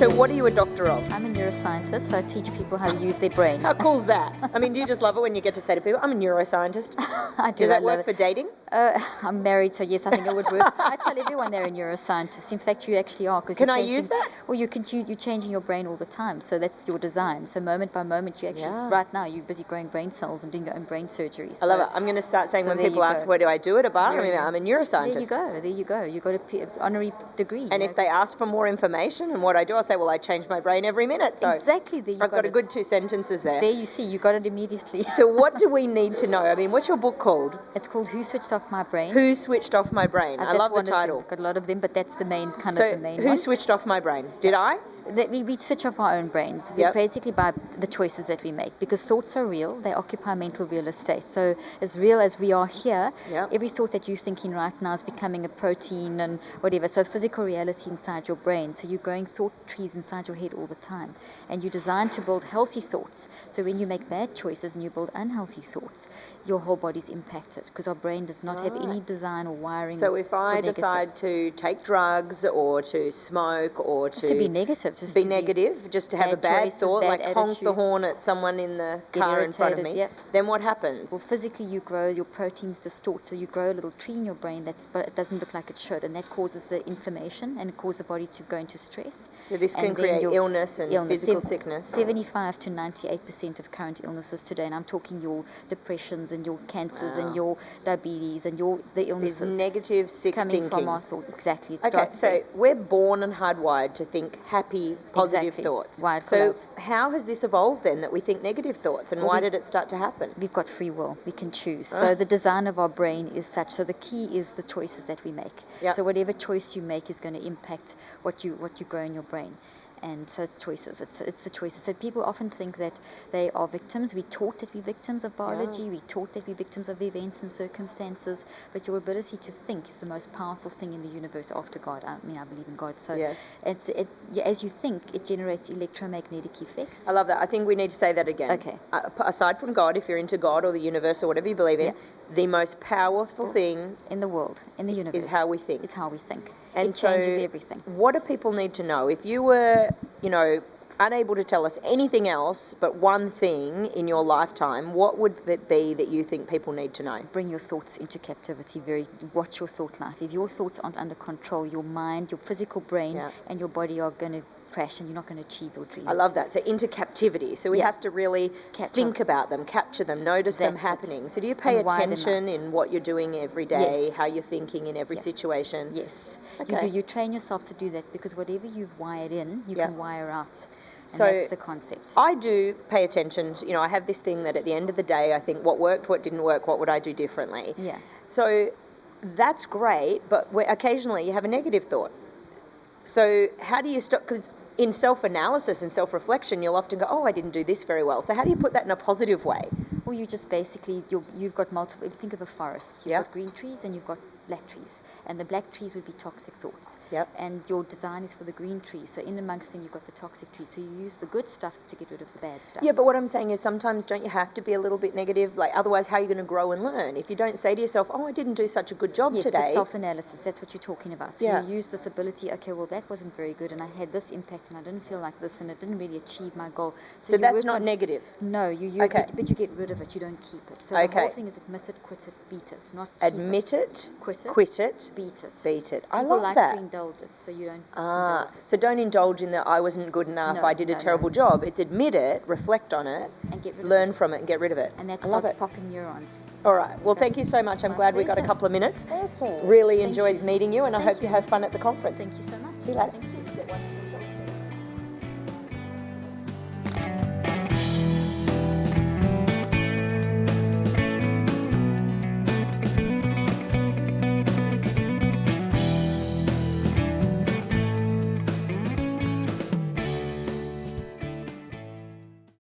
So what are you a doctor of? I'm a neuroscientist, so I teach people how to use their brain. How cool's that? I mean, do you just love it when you get to say to people, I'm a neuroscientist? I do. Does that work for dating? I'm married, so yes, I think it would work. I tell everyone they're a neuroscientist. In fact, you actually are. Can I use that? Well, you're changing your brain all the time, so that's your design. So moment by moment, you actually, right now, you're busy growing brain cells and doing your own brain surgery. So, I love it. I'm going to start saying when people ask, where do I do it? At bar? I'm a neuroscientist. There you go. You got an honorary degree. And if they ask for more information and what I do, I'll say, well, I change my brain every minute. So exactly. There you I've got a good 2 sentences there. There you see, you got it immediately. So what do we need to know? I mean, what's your book called? It's called Who Switched Off My Brain? Who Switched Off My Brain? I love the title. Got a lot of them, but that's the main kind so of the main who one. switched off my brain? Did I? We switch off our own brains. We basically by the choices that we make, because thoughts are real. They occupy mental real estate. So as real as we are here, every thought that you're thinking right now is becoming a protein and whatever. So physical reality inside your brain. So you're growing thought trees inside your head all the time, and you're designed to build healthy thoughts. So when you make bad choices and you build unhealthy thoughts, your whole body's impacted, because our brain does not have any design or wiring. So if I decide to take drugs or to smoke or to be negative, just be negative, just to have a bad thought, like honk the horn at someone in the car in front of me, then what happens? Well, physically you grow, your proteins distort, so you grow a little tree in your brain but it doesn't look like it should, and that causes the inflammation and it causes the body to go into stress. So this can create illness and physical sickness. 75 to 98% of current illnesses today, and I'm talking your depressions and your cancers and your diabetes and the illnesses. Is negative, sick coming thinking. From our thought. Exactly. So we're born and hardwired to think happy, positive thoughts. Wired for so love. How has this evolved then, that we think negative thoughts, and why did it start to happen? We've got free will. We can choose. So the design of our brain is such. So the key is the choices that we make. So whatever choice you make is going to impact what you grow in your brain. And so it's choices. It's the choices. So people often think that they are victims. We're taught that we're victims of biology. We're taught that we're victims of events and circumstances. But your ability to think is the most powerful thing in the universe after God. I mean, I believe in God. So as you think, it generates electromagnetic effects. I love that. I think we need to say that again. Okay. Aside from God, if you're into God or the universe or whatever you believe in, the most powerful thing in the world, in the universe, is how we think. And it changes everything. What do people need to know? If you were, unable to tell us anything else but one thing in your lifetime, what would it be that you think people need to know? Bring your thoughts into captivity. Watch your thought life. If your thoughts aren't under control, your mind, your physical brain, and your body are going to crash, and you're not going to achieve your dreams. I love that. So into captivity. So we have to really think about them, capture them, notice them happening. So do you pay attention in what you're doing every day, how you're thinking in every situation? Yes. Okay. You train yourself to do that, because whatever you've wired in, you can wire out. And so that's the concept. I do pay attention. I have this thing that at the end of the day, I think what worked, what didn't work, what would I do differently? Yeah. So that's great, but occasionally you have a negative thought. So how do you stop? Because in self-analysis and self-reflection, you'll often go, oh, I didn't do this very well. So how do you put that in a positive way? Well, you just basically, you've got multiple, if you think of a forest, you've got green trees and you've got black trees. And the black trees would be toxic thoughts. And your design is for the green trees. So in amongst them, you've got the toxic trees. So you use the good stuff to get rid of the bad stuff. Yeah, but what I'm saying is sometimes don't you have to be a little bit negative? Like, otherwise, how are you going to grow and learn? If you don't say to yourself, oh, I didn't do such a good job today. Yes, self-analysis, that's what you're talking about. So you use this ability, okay, well, that wasn't very good, and I had this impact, and I didn't feel like this, and it didn't really achieve my goal. So that's not negative? No, but you get rid of it, you don't keep it. So the whole thing is admit it, quit it, beat it, not keep admit it, quit it, beat it. Beat it. I People love like that. to indulge it, so you don't So don't indulge in the I wasn't good enough, I did a terrible job. It's admit it, reflect on it, and get rid learn of it. from it and get rid of it. And that starts popping neurons. All right. Well, thank you so much. I'm glad we got a couple of minutes. Thank you. Really enjoyed meeting you, and I hope you have fun at the conference. Thank you so much. See you later. Thank you.